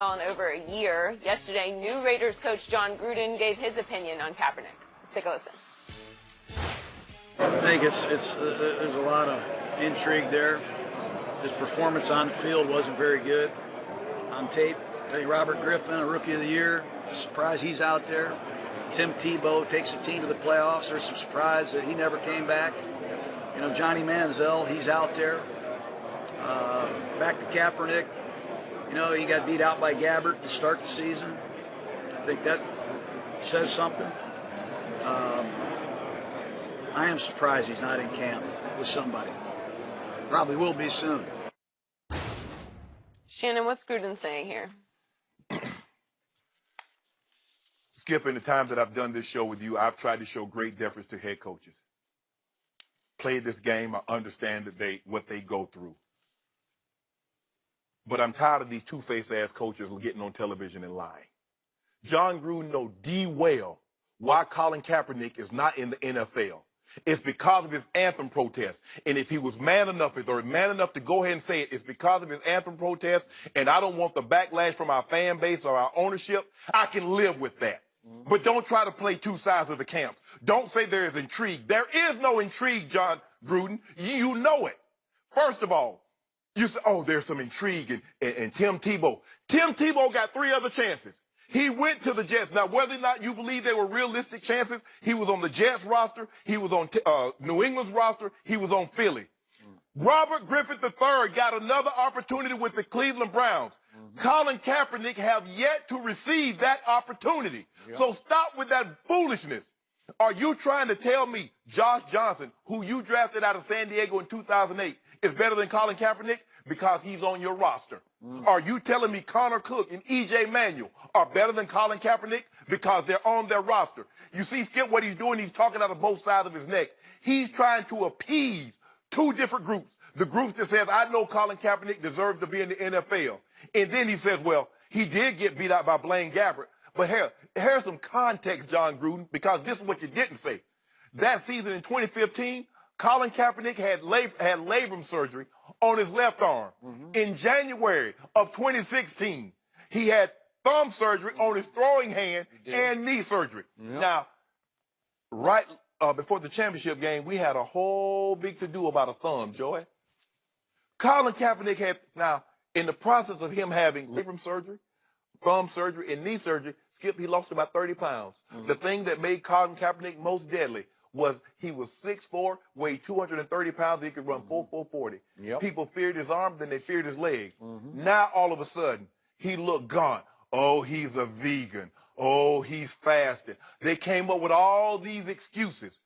In over a year. Yesterday, new Raiders coach Jon Gruden gave his opinion on Kaepernick. Let's take a listen. I think there's a lot of intrigue there. His performance on the field wasn't very good. On tape, I think Robert Griffin, a Rookie of the Year, surprised he's out there. Tim Tebow takes the team to the playoffs. There's some surprise that he never came back. You know, Johnny Manziel, he's out there. Back to Kaepernick. You know, he got beat out by Gabbert to start the season. I think that says something. I am surprised he's not in camp with somebody. Probably will be soon. Shannon, what's Gruden saying here? Skip, in the time that I've done this show with you, I've tried to show great deference to head coaches. Played this game, I understand what they go through. But I'm tired of these two-faced ass coaches getting on television and lying. Jon Gruden knows well why Colin Kaepernick is not in the NFL. It's because of his anthem protest. And if he was man enough to go ahead and say it, it's because of his anthem protest, and I don't want the backlash from our fan base or our ownership, I can live with that. But don't try to play two sides of the camps. Don't say there is intrigue. There is no intrigue, Jon Gruden. You know it. First of all, you say, oh, there's some intrigue in Tim Tebow. Tim Tebow got 3 other chances. He went to the Jets. Now, whether or not you believe they were realistic chances, he was on the Jets roster, he was on New England's roster, he was on Philly. Robert Griffin III got another opportunity with the Cleveland Browns. Colin Kaepernick have yet to receive that opportunity. So stop with that foolishness. Are you trying to tell me Josh Johnson, who you drafted out of San Diego in 2008, is better than Colin Kaepernick because he's on your roster? Are you telling me Connor Cook and E.J. Manuel are better than Colin Kaepernick because they're on their roster? You see, Skip, what he's doing, he's talking out of both sides of his neck. He's trying to appease 2 different groups. The group that says, I know Colin Kaepernick deserves to be in the NFL. And then he says, well, he did get beat out by Blaine Gabbert. But here's some context, Jon Gruden, because this is what you didn't say. That season in 2015, Colin Kaepernick had labrum surgery on his left arm. In January of 2016, he had thumb surgery on his throwing hand and knee surgery. Now, right before the championship game, we had a whole big to-do about a thumb, Joey. Colin Kaepernick had, now, in the process of him having labrum surgery, thumb surgery, and knee surgery, Skip, he lost about 30 pounds. The thing that made Colin Kaepernick most deadly was he was 6'4", weighed 230 pounds, he could run 4.40. People feared his arm, then they feared his leg. Now, all of a sudden, he looked gaunt. Oh, he's a vegan. Oh, he's fasting. They came up with all these excuses.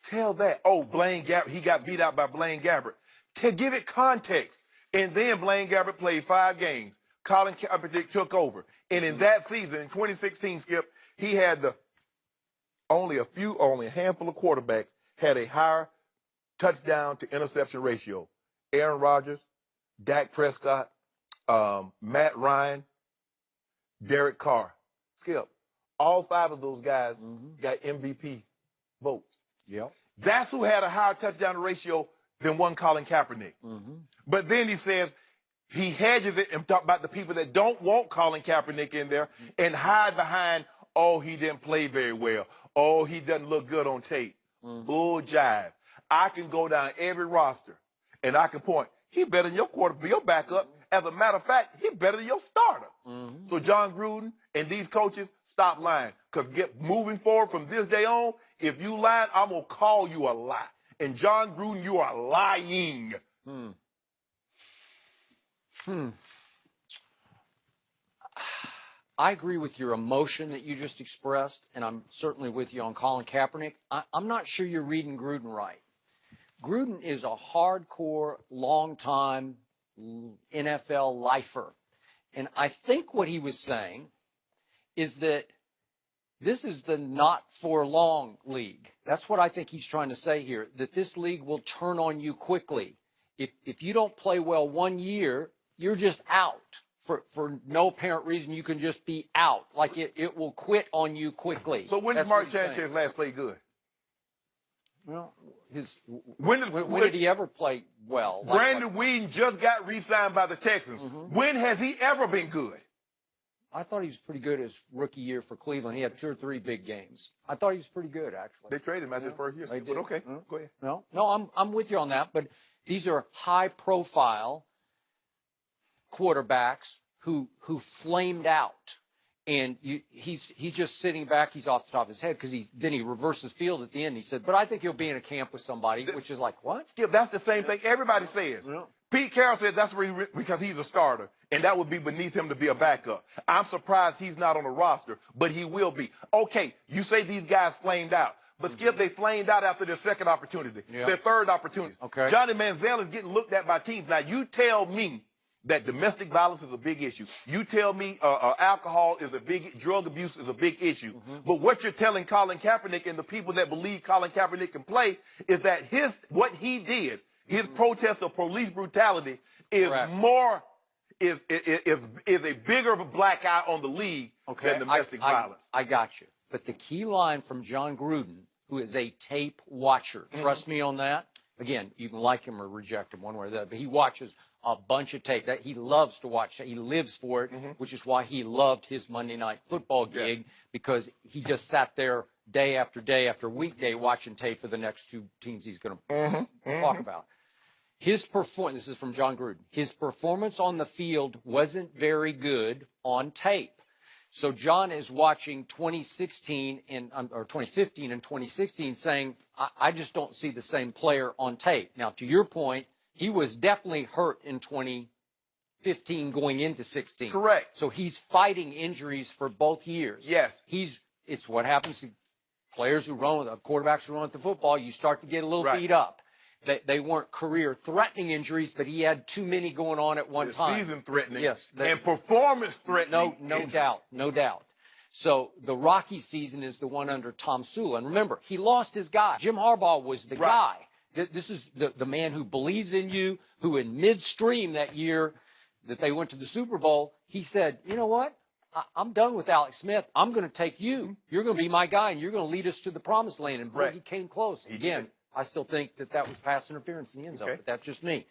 Tell that. Oh, Blaine Gabbert, he got beat out by Blaine Gabbert. To give it context. And then Blaine Gabbert played 5 games. Colin Kaepernick took over. And in that season, in 2016, Skip, he had only a handful of quarterbacks had a higher touchdown to interception ratio. Aaron Rodgers, Dak Prescott, Matt Ryan, Derek Carr. Skip, all 5 of those guys got MVP votes. That's who had a higher touchdown ratio than one Colin Kaepernick. But then he says he hedges it and talk about the people that don't want Colin Kaepernick in there and hide behind, oh, he didn't play very well. Oh, he doesn't look good on tape. Bull jive. I can go down every roster and I can point, he better than your quarterback, your backup. As a matter of fact, he better than your starter. So Jon Gruden and these coaches, stop lying. Because moving forward from this day on, if you lie, I'm going to call you a lie. And Jon Gruden, you are lying. I agree with your emotion that you just expressed, and I'm certainly with you on Colin Kaepernick. I'm not sure you're reading Gruden right. Gruden is a hardcore, long-time NFL lifer. And I think what he was saying is that this is the not-for-long league. That's what I think he's trying to say here, that this league will turn on you quickly. If you don't play well 1 year, you're just out. For no apparent reason, you can just be out. Like it will quit on you quickly. So when did Mark Sanchez last play good? Well, when did he ever play well? Brandon Weeden just got re-signed by the Texans. When has he ever been good? I thought he was pretty good his rookie year for Cleveland. He had 2 or 3 big games. I thought he was pretty good, actually. They traded him after the first year. They But did. okay, go ahead. No, I'm with you on that. But these are high-profile quarterbacks who flamed out, and he's just sitting back. He's off the top of his head because then he reverses field at the end. He said, "But I think he'll be in a camp with somebody," which is like, what? Skip, that's the same thing everybody says. Yeah. Pete Carroll said that's because he's a starter, and that would be beneath him to be a backup. I'm surprised he's not on the roster, but he will be. Okay, you say these guys flamed out, but Skip, they flamed out after their second opportunity, their third opportunity. Okay. Johnny Manziel is getting looked at by teams. Now, you tell me that domestic violence is a big issue. You tell me alcohol is a drug abuse is a big issue. But what you're telling Colin Kaepernick and the people that believe Colin Kaepernick can play is that what he did, his protest of police brutality, is a bigger of a black eye on the league than domestic violence. I got you. But the key line from Jon Gruden, who is a tape watcher, trust me on that. Again, you can like him or reject him one way or the other, but he watches a bunch of tape that he loves to watch. He lives for it, which is why he loved his Monday Night Football gig, because he just sat there day after day after weekday watching tape for the next 2 teams he's going to talk about. His performance, this is from Jon Gruden, his performance on the field wasn't very good on tape. So John is watching 2016 or 2015 and 2016 saying, I just don't see the same player on tape. Now, to your point, he was definitely hurt in 2015 going into 16. Correct. So he's fighting injuries for both years. Yes. It's what happens to players who run with quarterbacks who run with the football. You start to get a little beat up. They weren't career-threatening injuries, but he had too many going on at one time. Season-threatening. Yes. And performance-threatening. No doubt. So the Rocky season is the one under Tom Sula. And remember, he lost his guy. Jim Harbaugh was the guy. This is the man who believes in you, who in midstream that year that they went to the Super Bowl, he said, you know what? I'm done with Alex Smith. I'm going to take you. You're going to be my guy, and you're going to lead us to the promised land. And boy, he came close. Again, I still think that was pass interference in the end zone, but that's just me.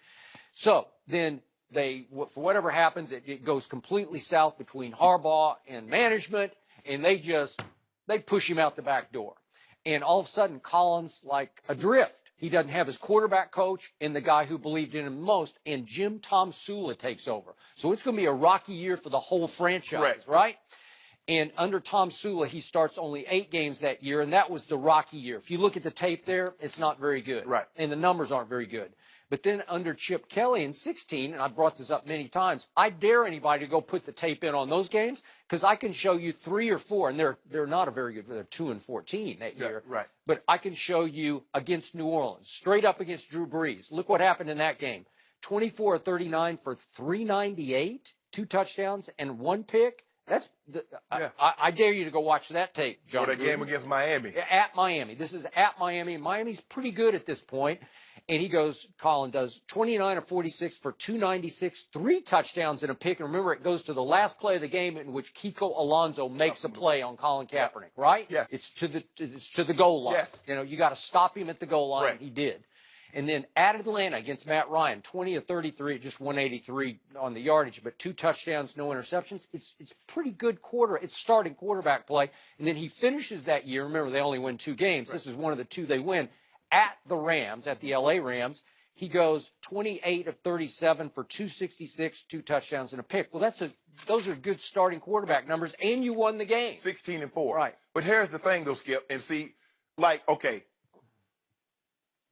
So then for whatever happens, it goes completely south between Harbaugh and management, and they push him out the back door. And all of a sudden, Colin's like adrift. He doesn't have his quarterback coach and the guy who believed in him most, and Tom Sula takes over. So it's going to be a rocky year for the whole franchise, right? And under Tom Sula, he starts only 8 games that year, and that was the rocky year. If you look at the tape there, it's not very good. Right. And the numbers aren't very good. But then under Chip Kelly in 16, and I've brought this up many times, I dare anybody to go put the tape in on those games, because I can show you 3 or 4, and they're not a very good, they're 2-14 that year. Right. But I can show you against New Orleans, straight up against Drew Brees. Look what happened in that game. 24-39 for 398, 2 touchdowns, and 1 pick. I dare you to go watch that tape, Jon. Or that game against Miami. At Miami. This is at Miami. Miami's pretty good at this point. And Colin does 29 of 46 for 296, 3 touchdowns and a pick. And remember, it goes to the last play of the game in which Kiko Alonso makes a play on Colin Kaepernick, right? Yes. It's to the goal line. Yes. You got to stop him at the goal line. Right. He did. And then at Atlanta against Matt Ryan, 20 of 33, just 183 on the yardage, but 2 touchdowns, no interceptions. It's pretty good It's starting quarterback play. And then he finishes that year. Remember, they only win 2 games. Right. This is one of the 2 they win at the Rams, at the LA Rams. He goes 28 of 37 for 266, 2 touchdowns and a pick. Well, those are good starting quarterback numbers, and you won the game. 16-4. Right. But here's the thing, though, Skip, and see,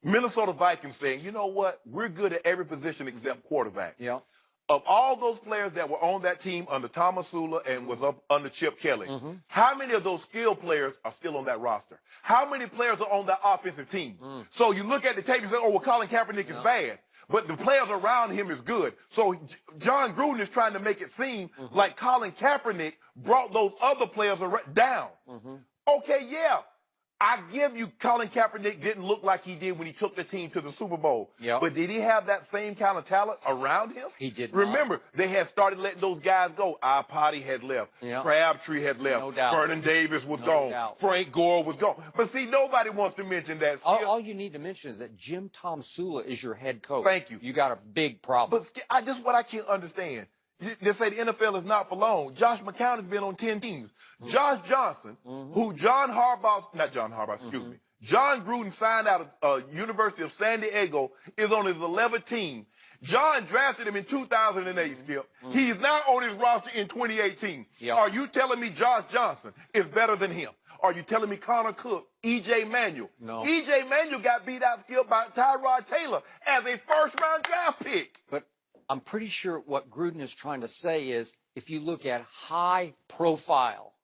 Minnesota Vikings saying, you know what? We're good at every position except quarterback. Yeah. Of all those players that were on that team under Thomas Sula and was up under Chip Kelly, how many of those skilled players are still on that roster? How many players are on that offensive team? So you look at the tape and say, oh, well, Colin Kaepernick is bad. But the players around him is good. So Jon Gruden is trying to make it seem like Colin Kaepernick brought those other players down. Okay, yeah. I give you Colin Kaepernick didn't look like he did when he took the team to the Super Bowl. Yep. But did he have that same kind of talent around him? He did not. Remember, they had started letting those guys go. Potty had left. Yep. Crabtree had left. No doubt. Vernon Davis was No gone. doubt. Frank Gore was gone. But see, nobody wants to mention that. All you need to mention is that Tom Sula is your head coach. Thank you. You got a big problem. But this is what I can't understand. They say the NFL is not for long. Josh McCown has been on 10 teams. Josh Johnson, who John Gruden signed out of University of San Diego, is on his 11th team. John drafted him in 2008, Skip. He's now on his roster in 2018. Yep. Are you telling me Josh Johnson is better than him? Are you telling me Connor Cook, E.J. Manuel? No. E.J. Manuel got beat out, Skip, by Tyrod Taylor as a first-round draft pick. But I'm pretty sure what Gruden is trying to say is if you look at high profile,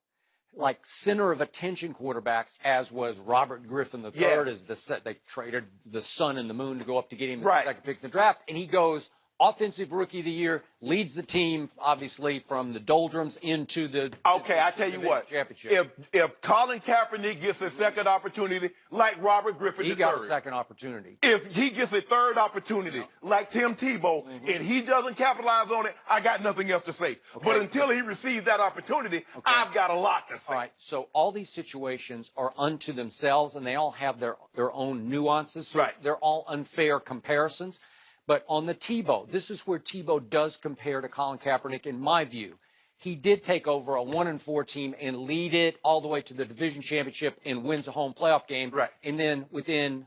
like center of attention quarterbacks, as was Robert Griffin III, Yes. as they traded the sun and the moon to go up to get him at Right. the second pick in the draft, and he goes offensive rookie of the year, leads the team obviously from the doldrums into the Okay, I tell you what. championship. If Colin Kaepernick gets a second opportunity, like Robert Griffin He III, got a second opportunity. if he gets a third opportunity, like Tim Tebow, and he doesn't capitalize on it, I got nothing else to say. But until he receives that opportunity, I've got a lot to say. All right, so all these situations are unto themselves, and they all have their own nuances. So Right. they're all unfair comparisons. But on the Tebow, this is where Tebow does compare to Colin Kaepernick, in my view. He did take over a 1-4 team and lead it all the way to the division championship and wins a home playoff game. Right. And then within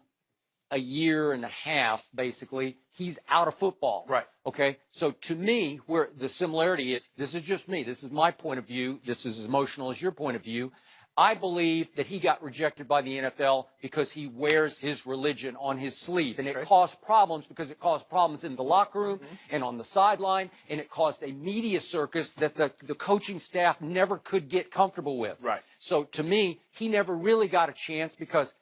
a year and a half, basically, he's out of football. Right. Okay. So to me, where the similarity is, this is just me. This is my point of view. This is as emotional as your point of view. I believe that he got rejected by the NFL because he wears his religion on his sleeve. And it caused problems because it caused problems in the locker room and on the sideline. And it caused a media circus that the coaching staff never could get comfortable with. Right. So to me, he never really got a chance because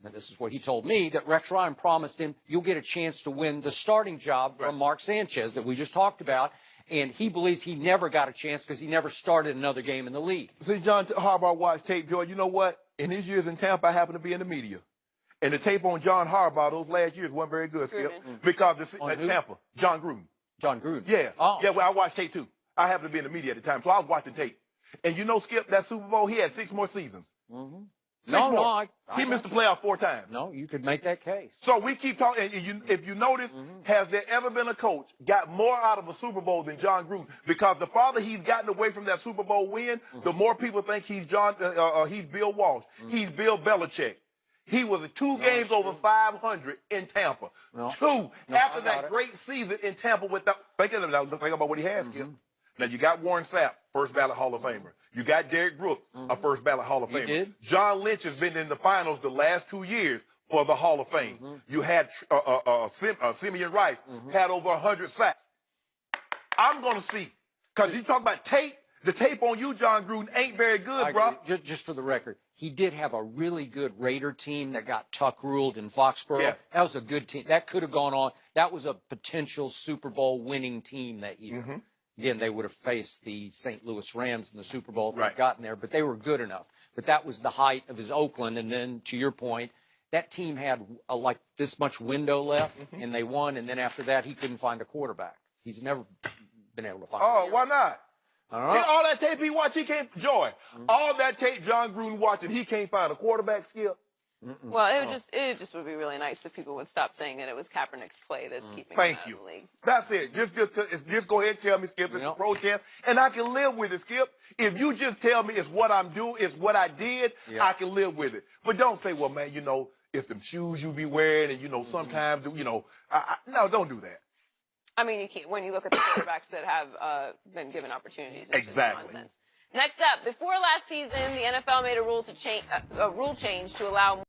and this is what he told me, that Rex Ryan promised him, you'll get a chance to win the starting job from Mark Sanchez that we just talked about. And he believes he never got a chance because he never started another game in the league. See, John Harbaugh watched tape, Joy. You know what? In his years in Tampa, I happened to be in the media. And the tape on John Harbaugh those last years wasn't very good, Skip. Because at Tampa, Jon Gruden. Jon Gruden. Yeah. Oh. Yeah, well, I watched tape too. I happened to be in the media at the time, so I was watching tape. And you know, Skip, that Super Bowl, he had 6 more seasons. Six more. I he missed the playoffs 4 times. No, you could make that case. So we keep talking, and if you notice, has there ever been a coach got more out of a Super Bowl than Jon Gruden? Because the farther he's gotten away from that Super Bowl win, the more people think he's Bill Walsh. He's Bill Belichick. He was 2 games over 500 in Tampa. After that great season in Tampa think about what he has, Skip. Now, you got Warren Sapp, first ballot Hall of Famer. You got Derek Brooks, a first ballot Hall of Famer. John Lynch has been in the finals the last 2 years for the Hall of Fame. You had Simeon Rice, had over 100 sacks. I'm going to see. Because you talk about tape, the tape on you, Jon Gruden, ain't very good, bro. Just for the record, he did have a really good Raider team that got tuck-ruled in Foxborough. Yeah. That was a good team. That could have gone on. That was a potential Super Bowl winning team that year. Again, they would have faced the St. Louis Rams in the Super Bowl if they'd gotten there, but they were good enough. But that was the height of his Oakland. And then, to your point, that team had like this much window left, and they won. And then after that, he couldn't find a quarterback. He's never been able to find Oh, why not? I don't know. All that tape he watched, he can't. Joy. All that tape Jon Gruden watched, and he can't find a quarterback, Skip. Well, it just would be really nice if people would stop saying that it was Kaepernick's play that's keeping him out of the league. That's it. Just go ahead and tell me, Skip, it's a protest, and I can live with it, Skip. If you just tell me it's what I'm doing, it's what I did, I can live with it. But don't say, well, man, it's them shoes you be wearing, and sometimes, no, don't do that. I mean, you can't, when you look at the quarterbacks that have been given opportunities. It's just nonsense. Next up, before last season, the NFL made a rule change to allow